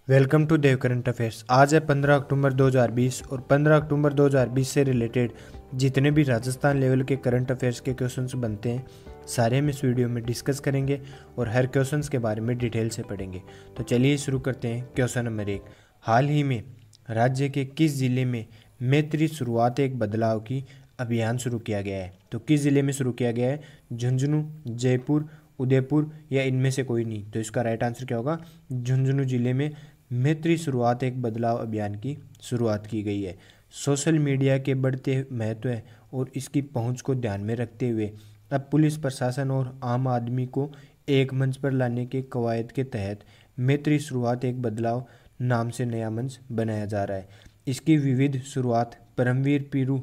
Welcome to Dev current affairs. आज है 15 अक्टूबर 2020 और 15 अक्टूबर 2020 से रिलेटेड जितने भी राजस्थान लेवल के करंट अफेयर्स के क्वेश्चंस बनते हैं सारे हम इस वीडियो में डिस्कस करेंगे और हर क्वेश्चंस के बारे में डिटेल से पढ़ेंगे। तो चलिए शुरू करते हैं। क्वेश्चन नंबर 1, हाल ही में राज्य के किस जिले में मैत्री शुरुआत एक बदलाव की अभियान शुरू किया गया है? तो किस जिले में शुरू किया गया है? झुंझुनू, जयपुर, उदयपुर या इनमें से कोई नहीं? तो इसका राइट आंसर क्या होगा? झुंझुनू जिले में मैत्री शुरुआत एक बदलाव अभियान की शुरुआत की गई है। सोशल मीडिया के बढ़ते महत्व और इसकी पहुंच को ध्यान में रखते हुए अब पुलिस प्रशासन और आम आदमी को एक मंच पर लाने के कवायद के तहत मैत्री शुरुआत एक बदलाव नाम से नया मंच बनाया जा रहा है। इसकी विविध शुरुआत परमवीर पीरू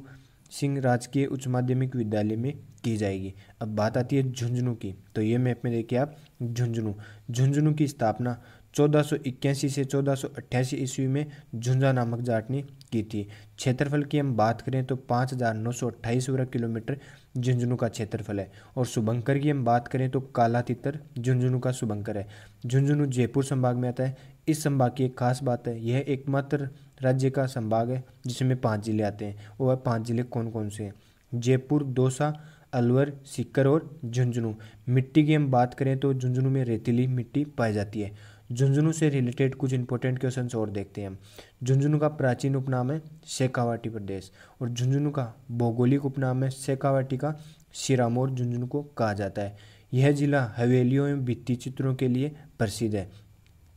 सिंह राजकीय उच्च माध्यमिक विद्यालय में की जाएगी। अब बात आती है झुंझुनू की। तो ये मैप में देखिए आप, झुंझुनू की स्थापना 1481 से 1488 ईस्वी में झुंझा नामक जाट ने की थी। क्षेत्रफल की हम बात करें तो 5928 वर्ग किलोमीटर झुंझुनू का क्षेत्रफल है। और शुभंकर की हम बात करें तो काला तितर झुंझुनू का शुभंकर है। झुंझुनू जयपुर संभाग में आता है। इस संभाग की एक खास बात है, यह एकमात्र राज्य का संभाग है जिसमें 5 जिले आते हैं। और 5 जिले कौन कौन से हैं? जयपुर, दौसा, अलवर, सीकर और झुंझुनू। मिट्टी की हम बात करें तो झुंझुनू में रेतीली मिट्टी पाई जाती है। झुंझुनू से रिलेटेड कुछ इंपॉर्टेंट क्वेश्चंस और देखते हैं हम। झुंझुनू का प्राचीन उपनाम है शेखावाटी प्रदेश और झुंझुनू का भौगोलिक उपनाम है शेखावाटी का सिरामौर झुंझुनू को कहा जाता है। यह जिला हवेलियों एवं भित्ति चित्रों के लिए प्रसिद्ध है।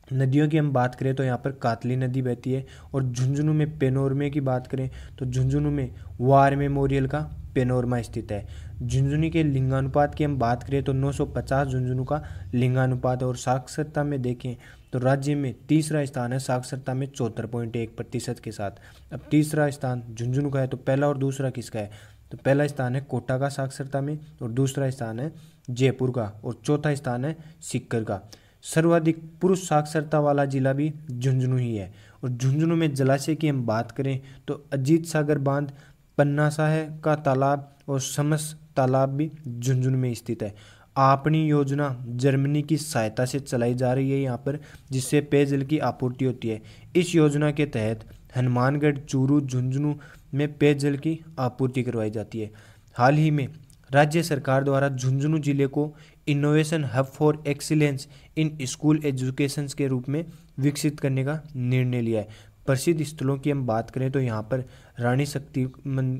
नदियों की हम बात करें तो यहाँ पर कातली नदी बहती है। और झुंझुनू में पेनोरमे की बात करें तो झुंझुनू में वार मेमोरियल का पेनोरमा स्थित है। झुंझुनू के लिंगानुपात की हम बात करें तो 950 झुंझुनू का लिंगानुपात है। और साक्षरता में देखें तो राज्य में तीसरा स्थान है साक्षरता में 74.1% के साथ। अब तीसरा स्थान झुंझुनू का है तो पहला और दूसरा किसका है? तो पहला स्थान है कोटा का साक्षरता में और दूसरा स्थान है जयपुर का और चौथा स्थान है सीकर का। सर्वाधिक पुरुष साक्षरता वाला जिला भी झुंझुनू ही है। और झुंझुनू में जलाशय की हम बात करें तो अजीत सागर बांध, पन्ना साहब का तालाब और समस तालाब भी झुंझुनू में स्थित है। आपनी योजना जर्मनी की सहायता से चलाई जा रही है यहाँ पर, जिससे पेयजल की आपूर्ति होती है। इस योजना के तहत हनुमानगढ़, चूरू, झुंझुनू में पेयजल की आपूर्ति करवाई जाती है। हाल ही में राज्य सरकार द्वारा झुंझुनू जिले को innovation hub for excellence in school education के रूप में विकसित करने का निर्णय लिया है। प्रसिद्ध स्थलों की हम बात करें तो यहाँ पर रानी शक्ति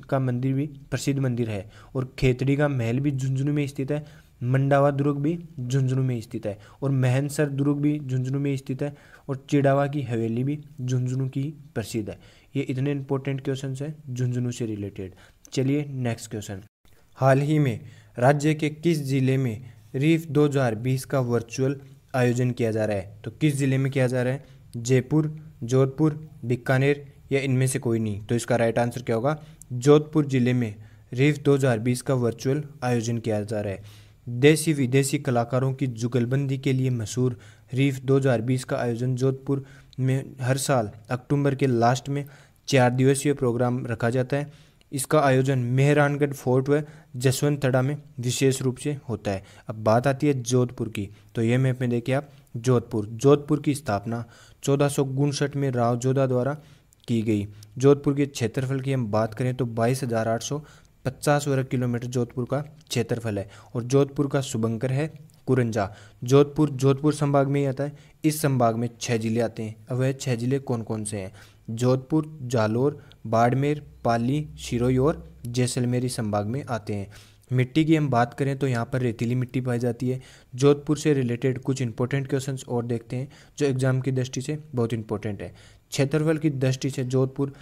का मंदिर भी प्रसिद्ध मंदिर है और खेतड़ी का महल भी झुंझुनू में स्थित है। मंडावा दुर्ग भी झुंझुनू में स्थित है और महनसर दुर्ग भी झुंझुनू में स्थित है और चिड़ावा की हवेली भी झुंझुनू की प्रसिद्ध है। ये इतने इंपॉर्टेंट क्वेश्चन हैं झुंझुनू से रिलेटेड। चलिए नेक्स्ट क्वेश्चन, हाल ही में राज्य के किस जिले में रीफ 2020 का वर्चुअल आयोजन किया जा रहा है? तो किस जिले में किया जा रहा है? जयपुर, जोधपुर, बीकानेर या इनमें से कोई नहीं? तो इसका राइट आंसर क्या होगा? जोधपुर जिले में रीफ 2020 का वर्चुअल आयोजन किया जा रहा है। देसी विदेशी कलाकारों की जुगलबंदी के लिए मशहूर रीफ 2020 का आयोजन जोधपुर में हर साल अक्टूबर के लास्ट में 4 दिवसीय प्रोग्राम रखा जाता है। इसका आयोजन मेहरानगढ़ फोर्ट व जसवंतथड़ा में विशेष रूप से होता है। अब बात आती है जोधपुर की। तो ये मैप में देखिए आप, जोधपुर की स्थापना 1459 में राव जोधा द्वारा की गई। जोधपुर के क्षेत्रफल की हम बात करें तो 22,850 वर्ग किलोमीटर जोधपुर का क्षेत्रफल है। और जोधपुर का शुभंकर है कुरंजा। जोधपुर संभाग में ही आता है। इस संभाग में 6 जिले आते हैं। अब वह 6 जिले कौन कौन से हैं? जोधपुर, जालोर, बाड़मेर, पाली, सिरोही और जैसलमेर संभाग में आते हैं। मिट्टी की हम बात करें तो यहाँ पर रेतीली मिट्टी पाई जाती है। जोधपुर से रिलेटेड कुछ इंपॉर्टेंट क्वेश्चंस और देखते हैं जो एग्जाम की दृष्टि से बहुत इंपॉर्टेंट है। क्षेत्रफल की दृष्टि से जोधपुर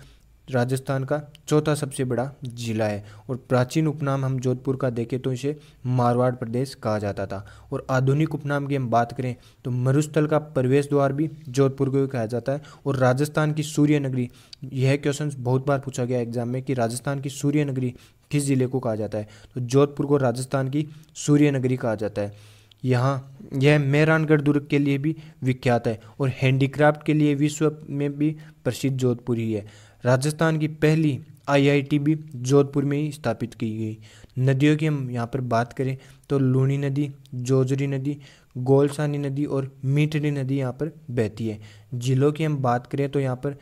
राजस्थान का चौथा सबसे बड़ा जिला है। और प्राचीन उपनाम हम जोधपुर का देखें तो इसे मारवाड़ प्रदेश कहा जाता था। और आधुनिक उपनाम की हम बात करें तो मरुस्थल का प्रवेश द्वार भी जोधपुर को कहा जाता है। और राजस्थान की सूर्य नगरी, यह क्वेश्चन बहुत बार पूछा गया एग्जाम में कि राजस्थान की सूर्य नगरी किस जिले को कहा जाता है? तो जोधपुर को राजस्थान की सूर्य नगरी कहा जाता है। यहाँ यह मेहरानगढ़ दुर्ग के लिए भी विख्यात है और हैंडीक्राफ्ट के लिए विश्व में भी प्रसिद्ध जोधपुर ही है। राजस्थान की पहली आईआईटी भी जोधपुर में ही स्थापित की गई। नदियों की हम यहाँ पर बात करें तो लूनी नदी, जोजरी नदी, गोलसानी नदी और मीठड़ी नदी यहाँ पर बहती है। झीलों की हम बात करें तो यहाँ पर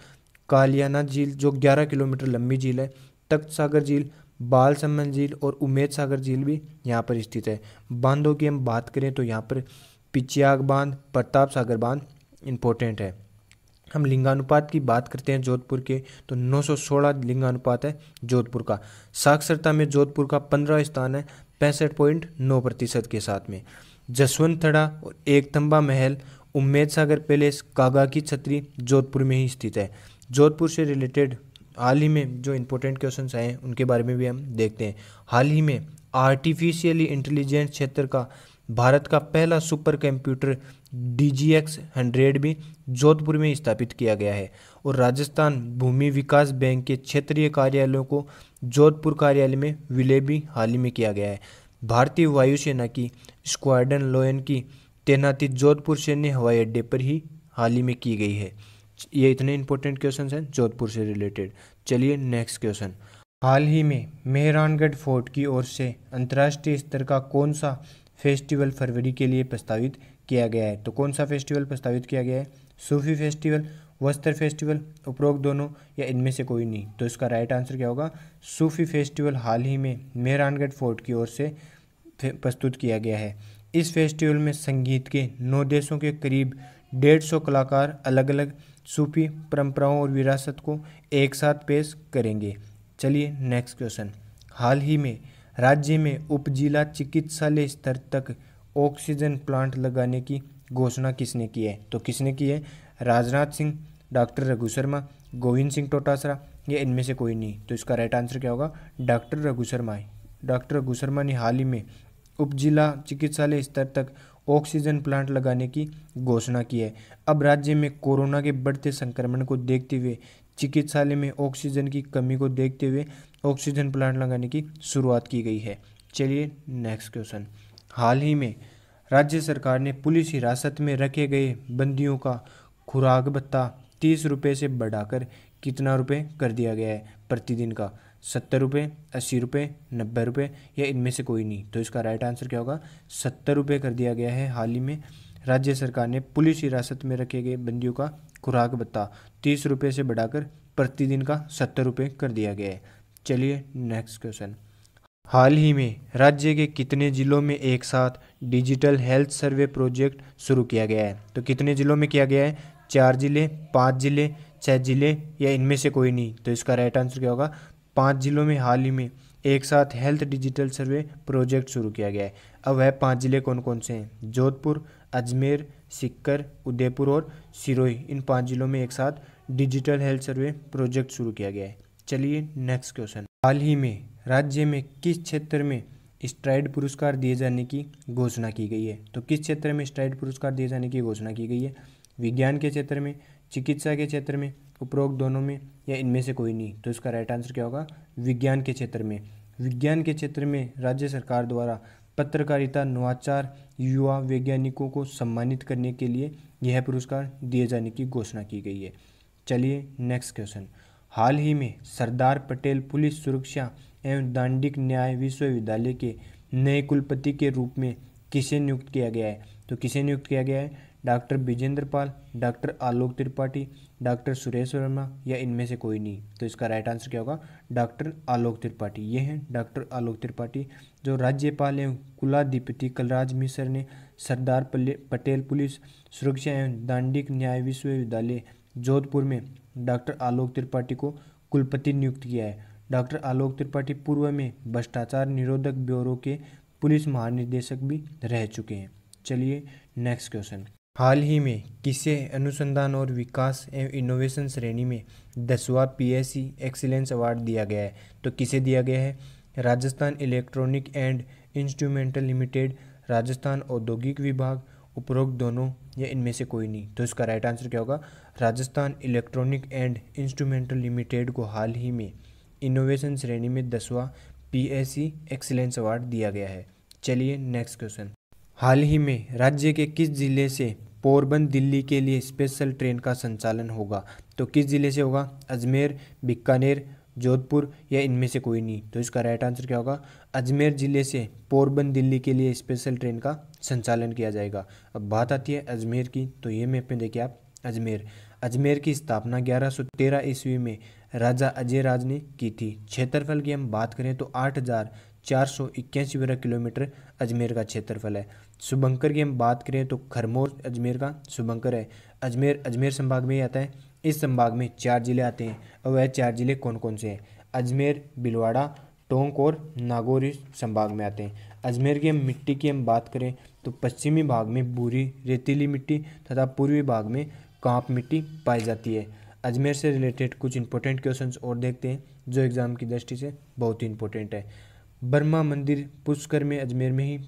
कालियाना झील जो 11 किलोमीटर लंबी झील है, तख्त सागर झील, बालसमंद झील और उमेद सागर झील भी यहाँ पर स्थित है। बांधों की हम बात करें तो यहाँ पर पिचियाग बांध, प्रताप सागर बांध इम्पोर्टेंट है। हम लिंगानुपात की बात करते हैं जोधपुर के, तो 916 लिंगानुपात है जोधपुर का। साक्षरता में जोधपुर का 15वां स्थान है 65.9% के साथ में। जसवंत थड़ा और एकतंबा महल, उम्मेद सागर पैलेस, कागा की छतरी जोधपुर में ही स्थित है। जोधपुर से रिलेटेड हाल ही में जो इम्पोर्टेंट क्वेश्चंस आए हैं उनके बारे में भी हम देखते हैं। हाल ही में आर्टिफिशियली इंटेलिजेंस क्षेत्र का भारत का पहला सुपर कंप्यूटर DGX 100 भी जोधपुर में स्थापित किया गया है। और राजस्थान भूमि विकास बैंक के क्षेत्रीय कार्यालयों को जोधपुर कार्यालय में विलय भी हाल ही में किया गया है। भारतीय वायुसेना की स्क्वाड्रन लोयन की तैनाती जोधपुर सैन्य हवाई अड्डे पर ही हाल ही में की गई है। ये इतने इंपॉर्टेंट क्वेश्चन हैं जोधपुर से रिलेटेड। चलिए नेक्स्ट क्वेश्चन। हाल ही में मेहरानगढ़ फोर्ट की ओर से अंतर्राष्ट्रीय स्तर का कौन सा फेस्टिवल फरवरी के लिए प्रस्तावित किया गया है? तो कौन सा फेस्टिवल प्रस्तावित किया गया है? सूफी फेस्टिवल, वस्त्र फेस्टिवल, उपरोक्त दोनों या इनमें से कोई नहीं? तो इसका राइट आंसर क्या होगा? सूफी फेस्टिवल हाल ही में मेहरानगढ़ फोर्ट की ओर से प्रस्तुत किया गया है। इस फेस्टिवल में संगीत के 9 देशों के करीब 150 कलाकार अलग अलग सूफी परंपराओं और विरासत को एक साथ पेश करेंगे। चलिए नेक्स्ट क्वेश्चन। हाल ही में राज्य में उपजिला चिकित्सालय स्तर तक ऑक्सीजन प्लांट लगाने की घोषणा किसने की है? तो किसने की है? राजनाथ सिंह, डॉक्टर रघु शर्मा, गोविंद सिंह डोटासरा या इनमें से कोई नहीं? तो इसका राइट आंसर क्या होगा? डॉक्टर रघु शर्मा। डॉक्टर रघु शर्मा ने हाल ही में उपजिला चिकित्सालय स्तर तक ऑक्सीजन प्लांट लगाने की घोषणा की है। अब राज्य में कोरोना के बढ़ते संक्रमण को देखते हुए चिकित्सालय में ऑक्सीजन की कमी को देखते हुए ऑक्सीजन प्लांट लगाने की शुरुआत की गई है। चलिए नेक्स्ट क्वेश्चन। हाल ही में राज्य सरकार ने पुलिस हिरासत में रखे गए बंदियों का खुराक भत्ता 30 रुपये से बढ़ाकर कितना रुपये कर दिया गया है प्रतिदिन का? 70 रुपये, 80 रुपये, 90 रुपये या इनमें से कोई नहीं? तो इसका राइट आंसर क्या होगा? 70 रुपये कर दिया गया है। हाल ही में राज्य सरकार ने पुलिस हिरासत में रखे गए बंदियों का खुराक भत्ता 30 रुपये से बढ़ाकर प्रतिदिन का 70 रुपये कर दिया गया है। चलिए नेक्स्ट क्वेश्चन। हाल ही में राज्य के कितने जिलों में एक साथ डिजिटल हेल्थ सर्वे प्रोजेक्ट शुरू किया गया है? तो कितने जिलों में किया गया है? 4 जिले, 5 जिले, 6 जिले या इनमें से कोई नहीं? तो इसका राइट आंसर क्या होगा? 5 जिलों में हाल ही में एक साथ हेल्थ डिजिटल सर्वे प्रोजेक्ट शुरू किया गया है। अब वह 5 जिले कौन कौन से हैं? जोधपुर, अजमेर, सीकर, उदयपुर और सिरोही। इन 5 जिलों में एक साथ डिजिटल हेल्थ सर्वे प्रोजेक्ट शुरू किया गया है। चलिए नेक्स्ट क्वेश्चन। हाल ही में राज्य में किस क्षेत्र में स्ट्राइड पुरस्कार दिए जाने की घोषणा की गई है? तो किस क्षेत्र में स्ट्राइड पुरस्कार दिए जाने की घोषणा की गई है? विज्ञान के क्षेत्र में, चिकित्सा के क्षेत्र में, उपरोक्त दोनों में या इनमें से कोई नहीं? तो इसका राइट आंसर क्या होगा? विज्ञान के क्षेत्र में। विज्ञान के क्षेत्र में राज्य सरकार द्वारा पत्रकारिता, नवाचार, युवा वैज्ञानिकों को सम्मानित करने के लिए यह पुरस्कार दिए जाने की घोषणा की गई है। चलिए नेक्स्ट क्वेश्चन। हाल ही में सरदार पटेल पुलिस सुरक्षा एवं दांडिक न्याय विश्वविद्यालय के नए कुलपति के रूप में किसे नियुक्त किया गया है? तो किसे नियुक्त किया गया है? डॉक्टर विजेंद्र पाल, डॉक्टर आलोक त्रिपाठी, डॉक्टर सुरेश वर्मा या इनमें से कोई नहीं? तो इसका राइट आंसर क्या होगा? डॉक्टर आलोक त्रिपाठी। ये हैं डॉक्टर आलोक त्रिपाठी जो राज्यपाल एवं कुलाधिपति कलराज मिश्र ने सरदार पटेल पुलिस सुरक्षा एवं दांडिक न्याय विश्वविद्यालय जोधपुर में डॉक्टर आलोक त्रिपाठी को कुलपति नियुक्त किया है। डॉक्टर आलोक त्रिपाठी पूर्व में भ्रष्टाचार निरोधक ब्यूरो के पुलिस महानिदेशक भी रह चुके हैं। चलिए नेक्स्ट क्वेश्चन। हाल ही में किसे अनुसंधान और विकास एवं इनोवेशन श्रेणी में 10वां PSC एक्सीलेंस अवार्ड दिया गया है? तो किसे दिया गया है? Rajasthan electronic and instrumental limited, Rajasthan औद्योगिक विभाग, उपरोक्त दोनों या इनमें से कोई नहीं? तो इसका राइट आंसर क्या होगा? Rajasthan electronic and instrumental limited को हाल ही में इनोवेशन श्रेणी में 10वां PSC एक्सीलेंस अवार्ड दिया गया है। चलिए नेक्स्ट क्वेश्चन। हाल ही में राज्य के किस जिले से पोरबंदर दिल्ली के लिए स्पेशल ट्रेन का संचालन होगा? तो किस जिले से होगा? अजमेर, बीकानेर, जोधपुर या इनमें से कोई नहीं। तो इसका राइट आंसर क्या होगा, अजमेर ज़िले से पोरबंदर दिल्ली के लिए स्पेशल ट्रेन का संचालन किया जाएगा। अब बात आती है अजमेर की, तो ये मैप में देखिए आप अजमेर। अजमेर की स्थापना 1113 ईस्वी में राजा अजय राज ने की थी। क्षेत्रफल की हम बात करें तो 8,481 वर्ग किलोमीटर अजमेर का क्षेत्रफल है। शुभंकर की हम बात करें तो खरमोर अजमेर का शुभंकर है। अजमेर संभाग में ही आता है। इस संभाग में 4 जिले आते हैं और वह 4 जिले कौन कौन से हैं, अजमेर, भीलवाड़ा, टोंक और नागौर इस संभाग में आते हैं। अजमेर की हम मिट्टी की हम बात करें तो पश्चिमी भाग में भूरी रेतीली मिट्टी तथा पूर्वी भाग में कांप मिट्टी पाई जाती है। अजमेर से रिलेटेड कुछ इंपॉर्टेंट क्वेश्चंस और देखते हैं जो एग्ज़ाम की दृष्टि से बहुत ही इंपॉर्टेंट है। ब्रह्मा मंदिर पुष्कर में अजमेर में ही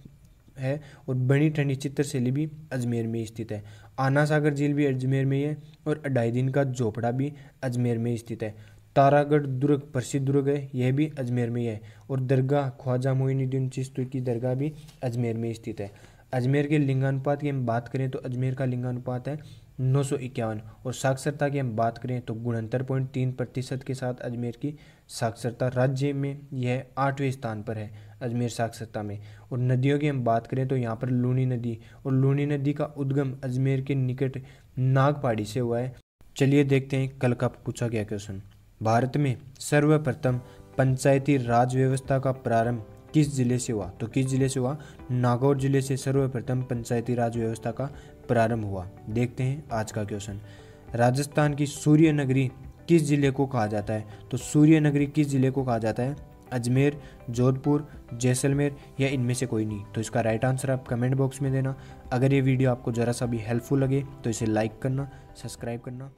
है और बनी ठंडी चित्रशैली भी अजमेर में स्थित है। आना सागर झील भी अजमेर में ही है और 2.5 दिन का झोपड़ा भी अजमेर में स्थित है। तारागढ़ दुर्ग प्रसिद्ध दुर्ग है, यह भी अजमेर में ही है। और दरगाह ख्वाजा मोइनुद्दीन चिश्ती की दरगाह भी अजमेर में स्थित है। अजमेर के लिंगानुपात की हम बात करें तो अजमेर का लिंगानुपात है 951 और साक्षरता की हम बात करें तो 69.3% के साथ अजमेर की साक्षरता राज्य में यह 8वें स्थान पर है अजमेर साक्षरता में। और नदियों की हम बात करें तो यहाँ पर लूनी नदी, और लूनी नदी का उद्गम अजमेर के निकट नागपाड़ी से हुआ है। चलिए देखते हैं कल का पूछा गया क्वेश्चन। भारत में सर्वप्रथम पंचायती राज व्यवस्था का प्रारंभ किस जिले से हुआ, तो किस जिले से हुआ, नागौर जिले से सर्वप्रथम पंचायती राज व्यवस्था का प्रारंभ हुआ। देखते हैं आज का क्वेश्चन। राजस्थान की सूर्य नगरी किस जिले को कहा जाता है, तो सूर्य नगरी किस जिले को कहा जाता है, अजमेर, जोधपुर, जैसलमेर या इनमें से कोई नहीं। तो इसका राइट आंसर आप कमेंट बॉक्स में देना। अगर ये वीडियो आपको ज़रा सा भी हेल्पफुल लगे तो इसे लाइक करना, सब्सक्राइब करना।